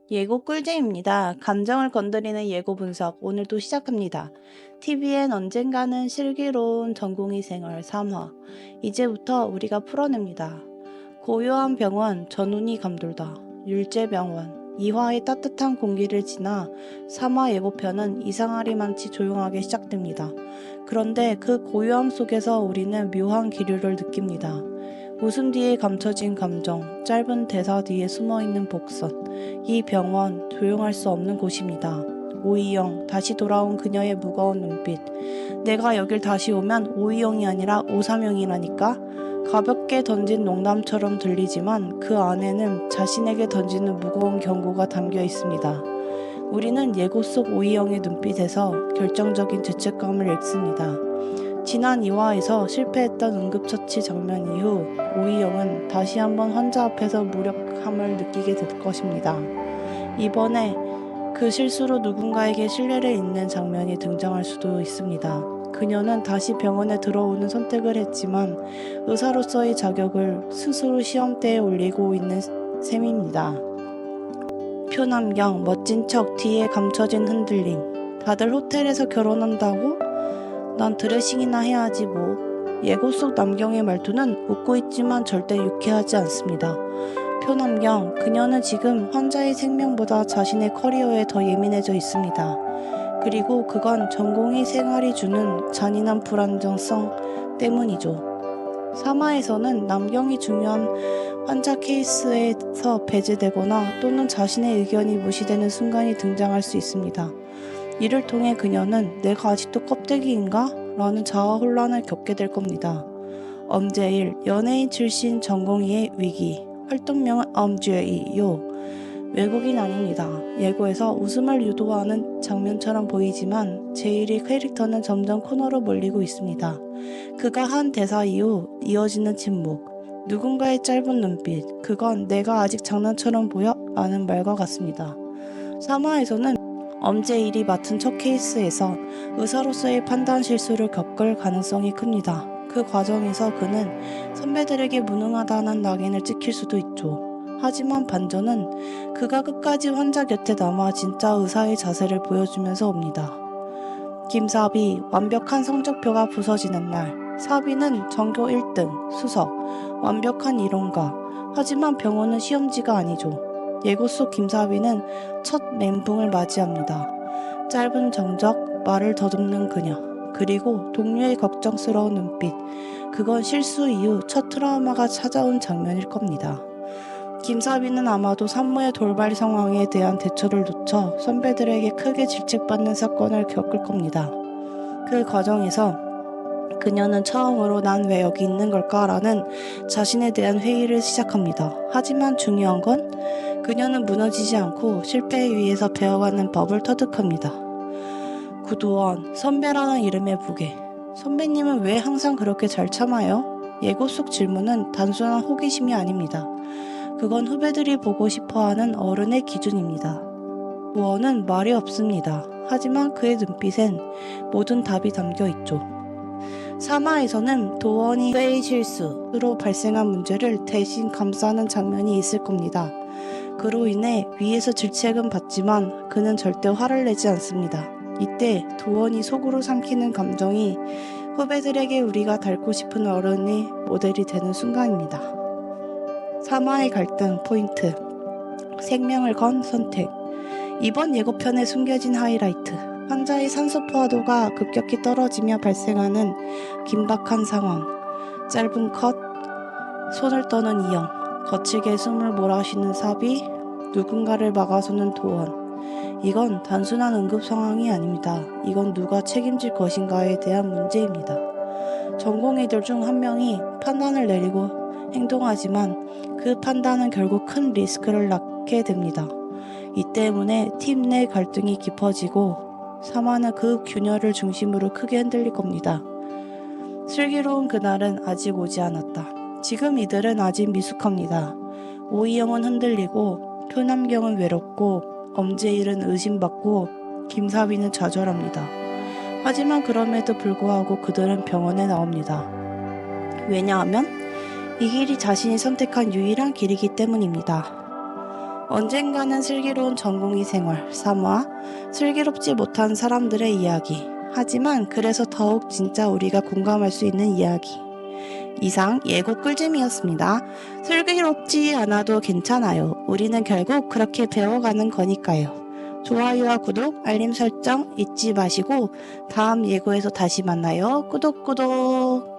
예고 꿀잼입니다. 감정을 건드리는 예고 분석 오늘도 시작합니다. TV엔 언젠가는 슬기로운 전공의 생활 3화. 이제부터 우리가 풀어냅니다. 고요한 병원 전운이 감돌다. 율제병원 2화의 따뜻한 공기를 지나 3화 예고편은 이상하리만치 조용하게 시작됩니다. 그런데 그 고요함 속에서 우리는 묘한 기류를 느낍니다. 웃음 뒤에 감춰진 감정, 짧은 대사 뒤에 숨어있는 복선. 이 병원, 조용할 수 없는 곳입니다. 오이영, 다시 돌아온 그녀의 무거운 눈빛. 내가 여길 다시 오면 오이영이 아니라 오삼영이라니까? 가볍게 던진 농담처럼 들리지만 그 안에는 자신에게 던지는 무거운 경고가 담겨 있습니다. 우리는 예고 속 오이영의 눈빛에서 결정적인 죄책감을 읽습니다. 지난 2화에서 실패했던 응급처치 장면 이후 오이영은 다시 한번 환자 앞에서 무력함을 느끼게 될 것입니다. 이번에 그 실수로 누군가에게 신뢰를 잇는 장면이 등장할 수도 있습니다. 그녀는 다시 병원에 들어오는 선택을 했지만 의사로서의 자격을 스스로 시험대에 올리고 있는 셈입니다. 표남경, 멋진 척 뒤에 감춰진 흔들림. 다들 호텔에서 결혼한다고? 난 드레싱이나 해야지 뭐. 예고 속 남경의 말투는 웃고 있지만 절대 유쾌하지 않습니다. 표남경, 그녀는 지금 환자의 생명보다 자신의 커리어에 더 예민해져 있습니다. 그리고 그건 전공의 생활이 주는 잔인한 불안정성 때문이죠. 3화에서는 남경이 중요한 환자 케이스에서 배제되거나 또는 자신의 의견이 무시되는 순간이 등장할 수 있습니다. 이를 통해 그녀는 내가 아직도 껍데기인가? 라는 자아혼란을 겪게 될 겁니다. 엄재일, 연예인 출신 전공의의 위기, 활동명은 엄주이요. 외국인 아닙니다. 예고에서 웃음을 유도하는 장면처럼 보이지만 제일의 캐릭터는 점점 코너로 몰리고 있습니다. 그가 한 대사 이후 이어지는 침묵, 누군가의 짧은 눈빛, 그건 내가 아직 장난처럼 보여? 라는 말과 같습니다. 3화에서는 엄재일이 맡은 첫 케이스에서 의사로서의 판단 실수를 겪을 가능성이 큽니다. 그 과정에서 그는 선배들에게 무능하다는 낙인을 찍힐 수도 있죠. 하지만 반전은 그가 끝까지 환자 곁에 남아 진짜 의사의 자세를 보여주면서 옵니다. 김사비, 완벽한 성적표가 부서지는 날. 사비는 전교 1등, 수석, 완벽한 이론가. 하지만 병원은 시험지가 아니죠. 예고 속 김사비는 첫 멘붕을 맞이합니다. 짧은 정적, 말을 더듬는 그녀, 그리고 동료의 걱정스러운 눈빛. 그건 실수 이후 첫 트라우마가 찾아온 장면일 겁니다. 김사비는 아마도 산모의 돌발 상황에 대한 대처를 놓쳐 선배들에게 크게 질책받는 사건을 겪을 겁니다. 그 과정에서 그녀는 처음으로 난 왜 여기 있는 걸까라는 자신에 대한 회의를 시작합니다. 하지만 중요한 건 그녀는 무너지지 않고 실패 위에서 배워가는 법을 터득합니다. 구두원, 선배라는 이름의 무게. 선배님은 왜 항상 그렇게 잘 참아요? 예고 속 질문은 단순한 호기심이 아닙니다. 그건 후배들이 보고 싶어하는 어른의 기준입니다. 두원은 말이 없습니다. 하지만 그의 눈빛엔 모든 답이 담겨 있죠. 3화에서는 도원이 회의 실수로 발생한 문제를 대신 감싸는 장면이 있을 겁니다. 그로 인해 위에서 질책은 받지만 그는 절대 화를 내지 않습니다. 이때 도원이 속으로 삼키는 감정이 후배들에게 우리가 닮고 싶은 어른의 모델이 되는 순간입니다. 3화의 갈등 포인트. 생명을 건 선택. 이번 예고편에 숨겨진 하이라이트. 환자의 산소 포화도가 급격히 떨어지며 발생하는 긴박한 상황. 짧은 컷, 손을 떠는 이영, 거칠게 숨을 몰아쉬는 사비, 누군가를 막아서는 도원. 이건 단순한 응급 상황이 아닙니다. 이건 누가 책임질 것인가에 대한 문제입니다. 전공의들 중 한 명이 판단을 내리고 행동하지만 그 판단은 결국 큰 리스크를 낳게 됩니다. 이 때문에 팀 내 갈등이 깊어지고 3화는 그 균열을 중심으로 크게 흔들릴 겁니다. 슬기로운 그날은 아직 오지 않았다. 지금 이들은 아직 미숙합니다. 오이영은 흔들리고 표남경은 외롭고 엄재일은 의심받고 김사비는 좌절합니다. 하지만 그럼에도 불구하고 그들은 병원에 나옵니다. 왜냐하면 이 길이 자신이 선택한 유일한 길이기 때문입니다. 언젠가는 슬기로운 전공의 생활 3화 슬기롭지 못한 사람들의 이야기. 하지만 그래서 더욱 진짜 우리가 공감할 수 있는 이야기. 이상 예고 꿀잼이었습니다. 슬기롭지 않아도 괜찮아요. 우리는 결국 그렇게 배워가는 거니까요. 좋아요와 구독, 알림 설정 잊지 마시고 다음 예고에서 다시 만나요. 구독.